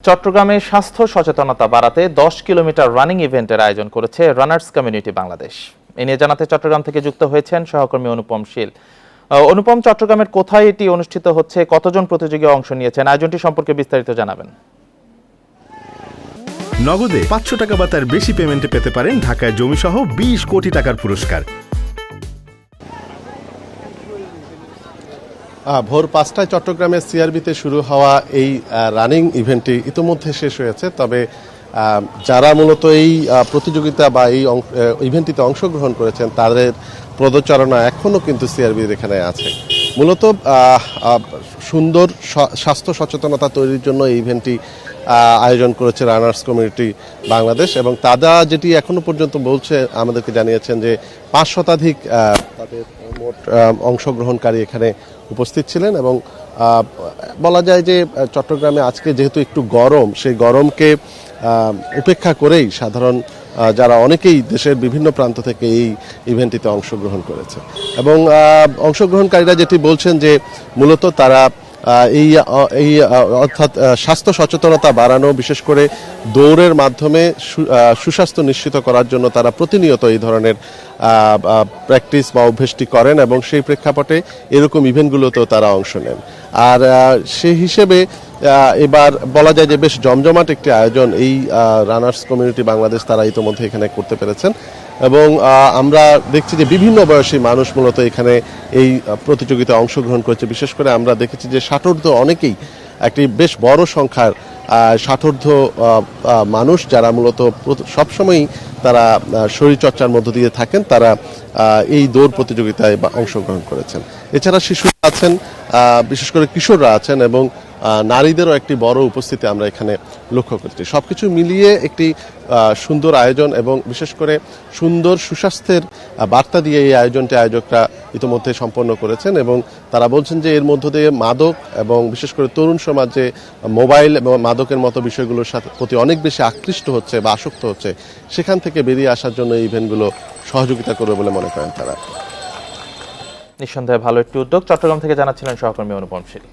চট্টগ্রামে স্বাস্থ্য সচেতনতা বাড়াতে 10 কিলোমিটার রানিং ইভেন্টের আয়োজন করেছে রানার্স কমিউনিটি বাংলাদেশ। এ নিয়ে জানাতে চট্টগ্রাম থেকে যুক্ত হয়েছেন সহকর্মী অনুপম শীল। অনুপম, চট্টগ্রামের কোথায় এটি অনুষ্ঠিত হচ্ছে, কতজন প্রতিযোগী অংশ নিয়েছেন, আয়োজনটি সম্পর্কে বিস্তারিত জানাবেন। নগদে 500 টাকা বা তার বেশি পেমেন্টে পেতে পারেন ঢাকায় জমিসহ 20 কোটি টাকার পুরস্কার। ভোর 5টায় চট্টগ্রামের সিআরবিতে শুরু হওয়া এই রানিং ইভেন্টটি ইতিমধ্যে শেষ হয়েছে। তবে যারা মূলত এই প্রতিযোগিতা বা এই ইভেন্টটিতে অংশগ্রহণ করেছেন তাদের পদচারণা এখনও কিন্তু সিআরবির এখানে আছে। মূলত সুন্দর স্বাস্থ্য সচেতনতা তৈরির জন্য এই ইভেন্টটি আয়োজন করেছে রানার্স কমিউনিটি বাংলাদেশ, এবং তারা যেটি এখনো পর্যন্ত বলছে আমাদেরকে জানিয়েছেন যে 5 শতাধিক তাদের মোট অংশগ্রহণকারী এখানে উপস্থিত ছিলেন। এবং বলা যায় যে চট্টগ্রামে আজকে যেহেতু একটু গরম, সেই গরমকে উপেক্ষা করেই সাধারণ যারা অনেকেই দেশের বিভিন্ন প্রান্ত থেকে এই ইভেন্টটিতে অংশগ্রহণ করেছে। এবং অংশগ্রহণকারীরা যেটি বলছেন যে মূলত তারা এই অর্থাৎ স্বাস্থ্য সচেতনতা বাড়ানো, বিশেষ করে দৌড়ের মাধ্যমে সুস্বাস্থ্য নিশ্চিত করার জন্য তারা প্রতিনিয়ত এই ধরনের প্র্যাকটিস বা অভ্যেসটি করেন, এবং সেই প্রেক্ষাপটে এরকম ইভেন্টগুলোতেও তারা অংশ নেন। আর সেই হিসেবে এবার বলা যায় যে বেশ জমজমাট একটি আয়োজন এই রানার্স কমিউনিটি বাংলাদেশ তারা ইতিমধ্যে এখানে করতে পেরেছেন। এবং আমরা দেখছি যে বিভিন্ন বয়সী মানুষ মূলত এখানে এই প্রতিযোগিতায় অংশগ্রহণ করেছে। বিশেষ করে আমরা দেখেছি যে ষাটোর্ধ্ব অনেকেই, একটি বেশ বড় সংখ্যার ষাটোর্ধ্ব মানুষ যারা মূলত সবসময়ই তারা শরীরচর্চার মধ্য দিয়ে থাকেন, তারা এই দৌড় প্রতিযোগিতায় অংশগ্রহণ করেছেন। এছাড়া শিশুরা আছেন, বিশেষ করে কিশোররা আছেন, এবং নারীদেরও একটি বড় উপস্থিতি আমরা এখানে লক্ষ্য করছি। সবকিছু মিলিয়ে একটি সুন্দর আয়োজন, এবং বিশেষ করে সুন্দর সুস্বাস্থ্যের বার্তা দিয়ে এই আয়োজনটি আয়োজকরা ইতিমধ্যে সম্পন্ন করেছেন। এবং তারা বলছেন যে এর মধ্য দিয়ে মাদক এবং বিশেষ করে তরুণ সমাজ যে মোবাইল এবং মাদকের মতো বিষয়গুলোর সাথে প্রতি অনেক বেশি আকৃষ্ট হচ্ছে বা আসক্ত হচ্ছে, সেখান থেকে বেরিয়ে আসার জন্য এই ইভেন্টগুলো সহযোগিতা করবে বলে মনে করেন তারা। নিঃসন্দেহে ভালো একটি উদ্যোগ। চট্টগ্রাম থেকে জানাচ্ছিলেন সহকর্মী অনুপম শীল।